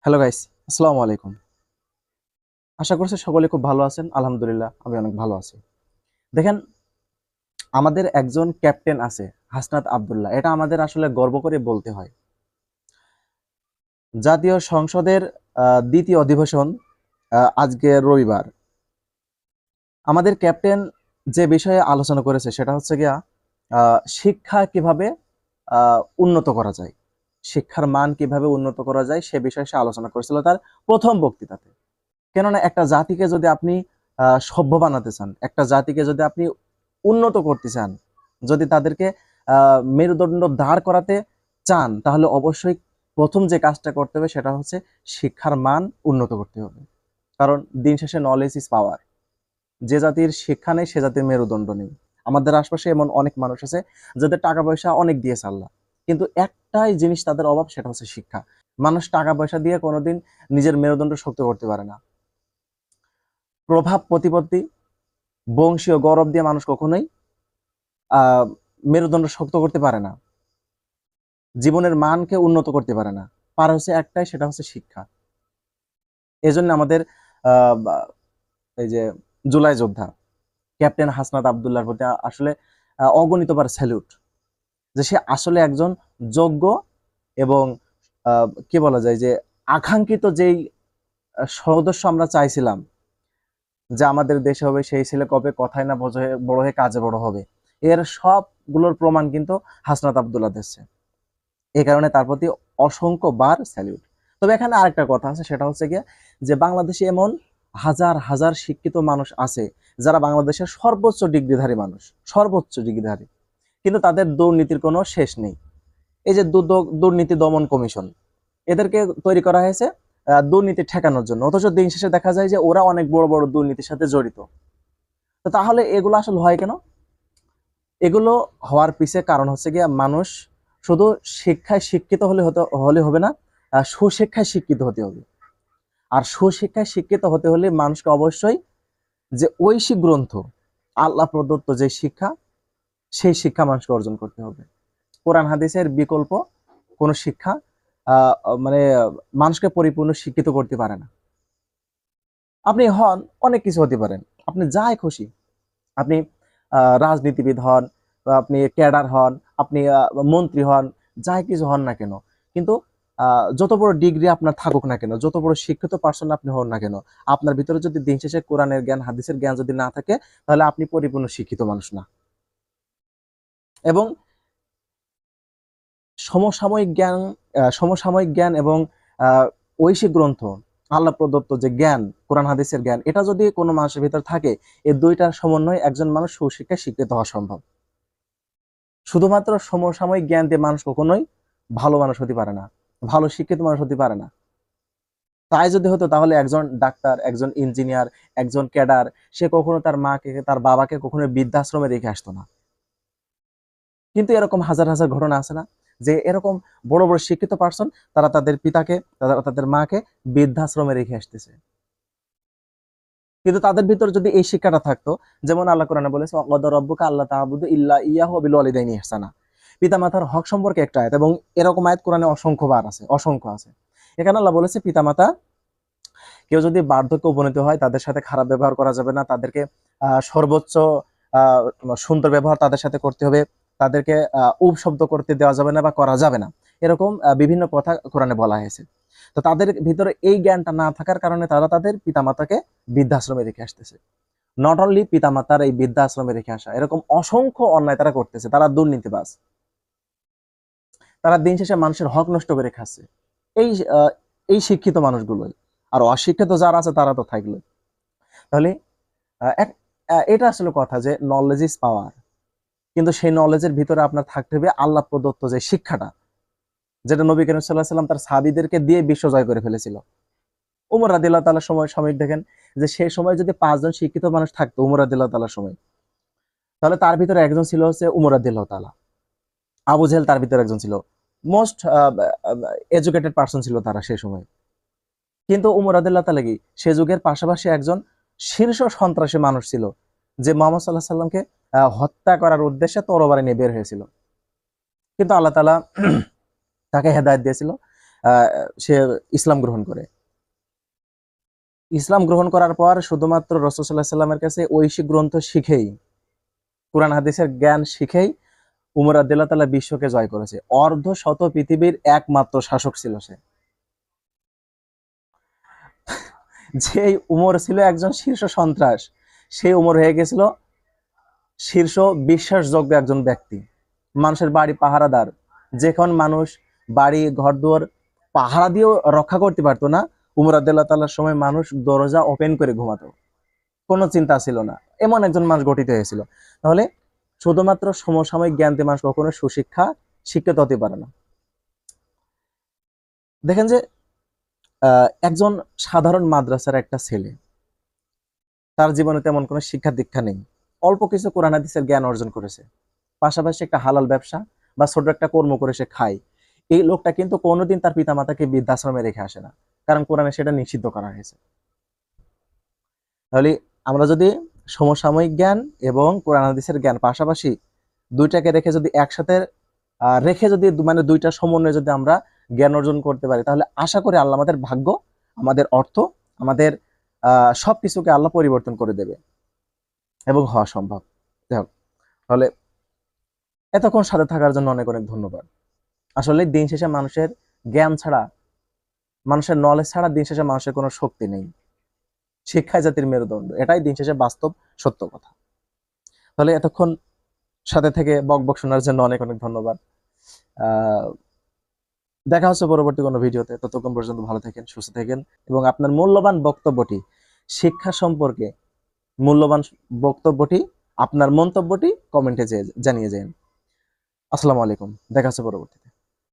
Hello guys, আসসালামু আলাইকুম। আশা করছি সকলে খুব ভালো আছেন। আলহামদুলিল্লাহ আমি অনেক ভালো আছি। দেখেন, আমাদের একজন ক্যাপ্টেন আছে, হাসনাত আব্দুল্লাহ। এটা আমাদের আসলে গর্ব করে বলতে হয়। জাতীয় সংসদের দ্বিতীয় অধিবেশন আজকে রবিবার। আমাদের ক্যাপ্টেন যে বিষয়ে আলোচনা করেছে সেটা হচ্ছে গিয়া শিক্ষা কিভাবে উন্নত করা যায়, শিক্ষার মান কিভাবে উন্নত করা যায় সে বিষয়ে সে আলোচনা করেছিল তার প্রথম বক্তৃতাতে। কেননা একটা জাতিকে যদি আপনি সভ্য বানাতে চান, একটা জাতিকে যদি আপনি উন্নত করতে চান, যদি তাদেরকে মেরুদণ্ড দাঁড় করাতে চান, তাহলে অবশ্যই প্রথম যে কাজটা করতে হবে সেটা হচ্ছে শিক্ষার মান উন্নত করতে হবে। কারণ দিন শেষে নলেজ ইজ পাওয়ার। যে জাতির শিক্ষা নেই সে জাতির মেরুদণ্ড নেই। আমাদের আশপাশে এমন অনেক মানুষ আছে যাদের টাকা পয়সা অনেক দিয়েছে আল্লাহ, কিন্তু একটাই জিনিস তাদের অভাব, সেটা হচ্ছে শিক্ষা। মানুষ টাকা পয়সা দিয়ে কোনোদিন নিজের মেরুদণ্ড শক্ত করতে পারে না। প্রভাব প্রতিপত্তি, বংশীয় গৌরব দিয়ে মানুষ কখনোই আহ মেরুদণ্ড শক্ত করতে পারে না, জীবনের মানকে উন্নত করতে পারে না। পারে হচ্ছে একটাই, সেটা হচ্ছে শিক্ষা। এজন্য আমাদের আহ এই যে জুলাই যোদ্ধা ক্যাপ্টেন হাসনাত আব্দুল্লাহর প্রতি আসলে অগণিতবার স্যালুট। যে সে আসলে একজন যোগ্য এবং কি বলা যায় যে আকাঙ্ক্ষিত যেই সদস্য আমরা চাইছিলাম যে আমাদের দেশে হবে, সেই ছেলে কবে কথায় না বড় হয়ে কাজে বড় হবে, এর সবগুলোর প্রমাণ কিন্তু হাসনাত আব্দুল্লাহ দিচ্ছে। এই কারণে তার প্রতি অসংখ্য বার স্যালিউট। তবে এখানে আরেকটা কথা আছে, সেটা হচ্ছে গিয়ে যে বাংলাদেশে এমন হাজার হাজার শিক্ষিত মানুষ আছে যারা বাংলাদেশের সর্বোচ্চ ডিগ্রিধারী মানুষ, সর্বোচ্চ ডিগ্রিধারী, কিন্তু তাদের দুর্নীতির কোনো শেষ নেই। এই যে দুর্নীতি দমন কমিশন, এদেরকে তৈরি করা হয়েছে দুর্নীতি ঠেকানোর জন্য, অথচ দিন শেষে দেখা যায় যে ওরা অনেক বড় বড় দুর্নীতির সাথে জড়িত। তো তাহলে এগুলো আসলে হয় কেন? এগুলো হওয়ার পিছে কারণ হচ্ছে গিয়ে মানুষ শুধু শিক্ষায় শিক্ষিত হলে হবে না, সুশিক্ষায় শিক্ষিত হতে হবে। আর সুশিক্ষায় শিক্ষিত হতে হলে মানুষকে অবশ্যই যে ঐশিক গ্রন্থ, আল্লাহ প্রদত্ত যে শিক্ষা, সেই শিক্ষা মানুষকে অর্জন করতে হবে। কোরআন হাদিসের বিকল্প কোনো শিক্ষা আহ মানে মানুষকে পরিপূর্ণ শিক্ষিত করতে পারে না। আপনি হন অনেক কিছু হতে পারেন, আপনি যাই খুশি, আপনি রাজনীতিবিদ হন, বা আপনি ক্যাডার হন, আপনি মন্ত্রী হন, যাই কিছু হন না কেন, কিন্তু যত বড় ডিগ্রি আপনার থাকুক না কেন, যত বড় শিক্ষিত পার্সন আপনি হন না কেন, আপনার ভিতরে যদি দিন শেষে কোরআনের জ্ঞান, হাদিসের জ্ঞান যদি না থাকে, তাহলে আপনি পরিপূর্ণ শিক্ষিত মানুষ না। এবং সমসাময়িক জ্ঞান এবং আহ, ঐশিক গ্রন্থ, আল্লাহ প্রদত্ত যে জ্ঞান, কোরআন হাদিসের জ্ঞান, এটা যদি কোনো মানুষের ভিতর থাকে, এই দুইটার সমন্বয়ে একজন মানুষ সুশিক্ষায় শিক্ষিত হওয়া সম্ভব। শুধুমাত্র সমসাময়িক জ্ঞান দিয়ে মানুষ কখনোই ভালো মানুষ হতে পারে না, ভালো শিক্ষিত মানুষ হতে পারে না। তাই যদি হতো তাহলে একজন ডাক্তার, একজন ইঞ্জিনিয়ার, একজন ক্যাডার, সে কখনো তার মাকে, তার বাবাকে কখনো বৃদ্ধাশ্রমে রেখে আসতো না। কিন্তু এরকম হাজার হাজার ঘটনা আছে না, যে এরকম বড় বড় শিক্ষিত পার্সন, তারা তাদের পিতাকে, তাদের মাকে বৃদ্ধাশ্রমে রেখে আসতেছে। কিন্তু তাদের ভিতর যদি এই শিক্ষাটা থাকতো, যেমন আল্লাহ কোরআনে বলেছে ওয়াকদা রাব্বুকা আল্লা তা'বুদু ইল্লা ইয়াহু ওয়া বিল ওয়ালিদাইনি ইহসানা। পিতামাতার হক সম্পর্কে একটা আয়াত, এবং এরকম আয়াত কোরআনে অসংখ্য বার আছে, অসংখ্য আছে। এখানে আল্লাহ বলেছে পিতামাতা, কেউ যদি বার্ধক্যে উপনীত হয়, তাদের সাথে খারাপ ব্যবহার করা যাবে না, তাদেরকে সর্বোচ্চ আহ সুন্দর ব্যবহার তাদের সাথে করতে হবে, তাদেরকে উপশব্দ করতে দেওয়া যাবে না বা করা যাবে না। এরকম বিভিন্ন কথা কোরআনে বলা হয়েছে। তো তাদের ভিতরে এই জ্ঞানটা না থাকার কারণে তারা তাদের পিতামাতাকে বৃদ্ধাশ্রমে রেখে আসতেছে। নট অনলি পিতামাতার এই বৃদ্ধাশ্রমে রেখে আসা, এরকম অসংখ্য অন্যায় তারা করতেছে। তারা দুর্নীতিবাজ, তারা দিন শেষে মানুষের হক নষ্ট করে খাচ্ছে। এই এই শিক্ষিত মানুষগুলোই। আর অশিক্ষিত যারা আছে তারা তো থাকলো। তাহলে এটা আসলে কথা যে নলেজ ইজ পাওয়ার, কিন্তু সেই নলেজের ভিতরে আপনার থাকতে হবে আল্লাহ প্রদত্ত যে শিক্ষাটা, যেটা নবী করিম সাল্লাল্লাহু আলাইহি ওয়াসাল্লাম তার সাহাবীদেরকে দিয়ে বিশ্ব জয় করে ফেলেছিল। উমর রাদিয়াল্লাহু তাআলার সময় সাময়িক দেখেন, যে সেই সময় যদি 5 জন শিক্ষিত মানুষ থাকতো উমর রাদিয়াল্লাহু তাআলার সময়, তাহলে তার ভিতরে একজন ছিল হচ্ছে উমর রাদিয়াল্লাহু তাআলা। আবু জেহেল তার ভিতরে একজন ছিল, মোস্ট এডুকেটেড পার্সন ছিল তারা সেই সময়। কিন্তু উমর রাদিয়াল্লাহু তাআলা কি সে যুগের পাশাপাশি একজন শীর্ষ সন্ত্রাসী মানুষ ছিল, যে মুহাম্মদ সাল্লাল্লাহু আলাইহি সাল্লামকে হত্যা করার উদ্দেশ্যে তরবারি নিয়ে বের হয়েছিল। কিন্তু আল্লাহ তাআলা তাকে হেদায়েত দিয়েছিল, আহ, সে ইসলাম গ্রহণ করে। ইসলাম গ্রহণ করার পর শুধুমাত্র রাসূল সাল্লাল্লাহু আলাইহি ওয়াসাল্লামের কাছে ঐশিক গ্রন্থ শিখেই, কোরআন হাদিসের জ্ঞান শিখেই উমর রাদিয়াল্লাহু তাআলা বিশ্বকে জয় করেছে। অর্ধ শত পৃথিবীর একমাত্র শাসক ছিল সে। যেই উমর ছিল একজন শীর্ষ সন্ত্রাস, সেই উমর হয়ে গেছিল শীর্ষ বিশ্বাসযোগ্য একজন ব্যক্তি, মানুষের বাড়ি পাহারাদার। যেখন মানুষ বাড়ি ঘরদুয়ার পাহারা দিয়েও রক্ষা করতে পারতো না, উমর রাদিয়াল্লাহু তাআলার সময় মানুষ দরজা ওপেন করে ঘুমাতো, কোনো চিন্তা ছিল না। এমন একজন মানুষ গঠিত হয়েছিল। তাহলে শুধুমাত্র সমসাময়িক জ্ঞান দিয়ে মানুষ কখনো শিক্ষিত হতে পারে না। দেখেন যে একজন সাধারণ মাদ্রাসার একটা ছেলে, তার জীবনে তেমন কোনো শিক্ষা দীক্ষা নেই, অল্প কিছু কোরআন হাদিসের জ্ঞান অর্জন করেছে, পাশাপাশি একটা হালাল ব্যবসা বা ছোট একটা কর্ম করে সে খায়। এই লোকটা কিন্তু কোনোদিন তার পিতামাতাকে বৃদ্ধাশ্রমে রেখে আসে না, কারণ কোরআনে সেটা নিষিদ্ধ করা হয়েছে। তাহলে আমরা যদি সমসাময়িক জ্ঞান এবং কোরআন হাদিসের জ্ঞান পাশাপাশি দুইটাকে রেখে যদি একসাথে রেখে যদি মানে দুইটা সমন্বয়ে যদি আমরা জ্ঞান অর্জন করতে পারি, তাহলে আশা করি আল্লাহ আমাদের ভাগ্য, আমাদের অর্থ, আমাদের সবকিছুকে আল্লাহ পরিবর্তন করে দেবে এবং হওয়া সম্ভব। যাই হোক, তাহলে এতক্ষণ সাথে থাকার জন্য অনেক অনেক ধন্যবাদ। আসলে দিন শেষে মানুষের জ্ঞান ছাড়া, মানুষের নলেজ ছাড়া দিন শেষে মানুষের কোনো শক্তি নেই। শিক্ষা জাতির মেরুদণ্ড, এটাই দিন শেষে বাস্তব সত্য কথা। তাহলে এতক্ষণ সাথে থেকে বক বক শোনার জন্য অনেক অনেক ধন্যবাদ। আহ দেখা হচ্ছে পরবর্তী কোনো ভিডিওতে। ততক্ষণ পর্যন্ত ভালো থাকেন, সুস্থ থাকেন এবং আপনার মূল্যবান বক্তব্যটি, শিক্ষা সম্পর্কে মূল্যবান বক্তব্যটি, আপনার মন্তব্যটি কমেন্টে জানিয়ে যান। আসসালামু আলাইকুম, দেখা হচ্ছে পরবর্তীতে।